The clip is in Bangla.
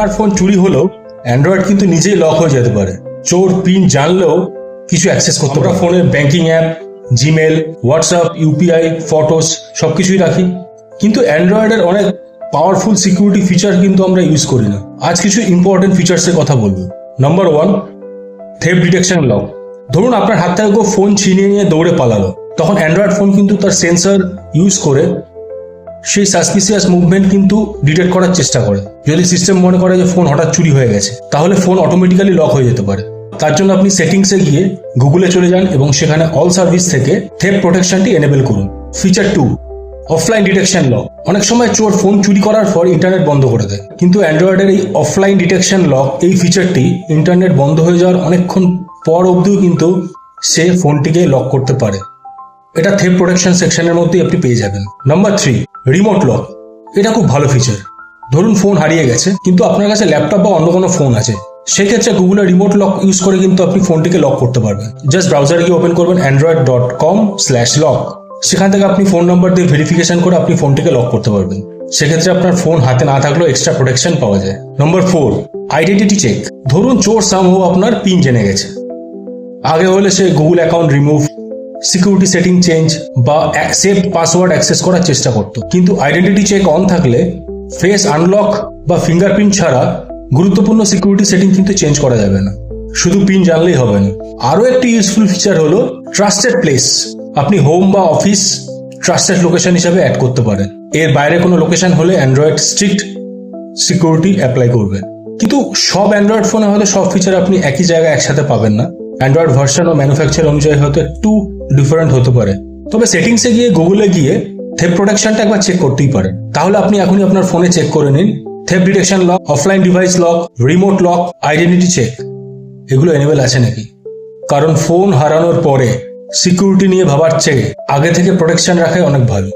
আপনার ফোন চুরি হলেও অ্যান্ড্রয়েড কিন্তু নিজেই লক হয়ে যেতে পারে। চোর পিন জানলেও কিছু অ্যাক্সেস করতে পারে। আমরা ফোনের banking app, Gmail, WhatsApp, UPI, photos সবকিছুই রাখি, কিন্তু অ্যান্ড্রয়েডের অনেক পাওয়ারফুল সিকিউরিটি ফিচার কিন্তু আমরা ইউজ করি না। আজ কিছু ইম্পর্টেন্ট ফিচার্সের কথা বলবো। Number 1, theft detection lock. ধরুন আপনার হাত থেকে কেউ ফোন ছিনিয়ে নিয়ে দৌড়ে পালালো, তখন অ্যান্ড্রয়েড ফোন কিন্তু তার সেন্সর ইউজ করে সেই সাসপিসিয়াস মুভমেন্ট কিন্তু ডিটেক্ট করার চেষ্টা করে। যদি সিস্টেম মনে করে যে ফোন হঠাৎ চুরি হয়ে গেছে, তাহলে ফোন অটোমেটিক্যালি লক হয়ে যেতে পারে। তার জন্য আপনি সেটিংসে গিয়ে গুগলে চলে যান এবং সেখানে অল সার্ভিস থেকে থেফট প্রোটেকশনটি এনেবল করুন। Feature 2, offline detection lock. অনেক সময় চোর ফোন চুরি করার পর ইন্টারনেট বন্ধ করে দেয়, কিন্তু অ্যান্ড্রয়েডের এই অফলাইন ডিটেকশন লক এই ফিচারটি ইন্টারনেট বন্ধ হয়ে যাওয়ার অনেকক্ষণ পর অবধিও কিন্তু সে ফোনটিকে লক করতে পারে। এটা থেফট প্রোটেকশন সেকশনের মধ্যেই আপনি পেয়ে যাবেন। Number 3, remote lock. এটা খুব ভালো ফিচার। ধরুন ফোন হারিয়ে গেছে, কিন্তু আপনার কাছে ল্যাপটপ বা অন্য কোনো ফোন আছে, সেক্ষেত্রে গুগলের রিমোট লক ইউজ করে কিন্তু আপনি ফোনটিকে লক করতে পারবেন। জাস্ট ব্রাউজারে গিয়ে ওপেন করবেন android.com/lock। সেখান থেকে আপনি ফোন নাম্বার দিয়ে ভেরিফিকেশন করে আপনি ফোনটিকে লক করতে পারবেন। সেক্ষেত্রে আপনার ফোন হাতে না থাকলেও এক্সট্রা প্রোটেকশন পাওয়া যায়। Number 4, identity check. ধরুন চোর সামহাউ আপনার পিন জেনে গেছে। আগে হলে সে Google account remove, security setting change বা সেভ পাসওয়ার্ড অ্যাক্সেস করার চেষ্টা করত, কিন্তু আইডেন্টিটি চেক অন থাকলে ফেস আনলক বা ফিঙ্গারপ্রিন্ট ছাড়া গুরুত্বপূর্ণ সিকিউরিটি সেটিং কিন্তু চেঞ্জ করা যাবে না। শুধু পিন জানলেই হবে না। আরও একটি ইউজফুল ফিচার হলো ট্রাস্টেড প্লেস। আপনি হোম বা অফিস ট্রাস্টেড লোকেশন হিসেবে অ্যাড করতে পারেন। এর বাইরে কোনো লোকেশন হলে অ্যান্ড্রয়েড স্ট্রিক্ট সিকিউরিটি অ্যাপ্লাই করবে। কিন্তু সব অ্যান্ড্রয়েড ফোনে হয়তো সব ফিচার আপনি একই জায়গায় একসাথে পাবেন না। অ্যান্ড্রয়েড ভার্সন ও ম্যানুফ্যাকচার অনুযায়ী হয়তো একটু ডিফারেন্ট হতে পারে। তবে সেটিংসে গিয়ে গুগলে গিয়ে থেফট প্রোটেকশনটা একবার চেক করতেই পারেন। তাহলে আপনি এখনই আপনার ফোনে চেক করে নিন theft detection lock, offline device lock, remote lock, identity check এগুলো এনেবল আছে নাকি। কারণ ফোন হারানোর পরে সিকিউরিটি নিয়ে ভাবার চেয়ে আগে থেকে প্রোটেকশন রাখাই অনেক ভালো।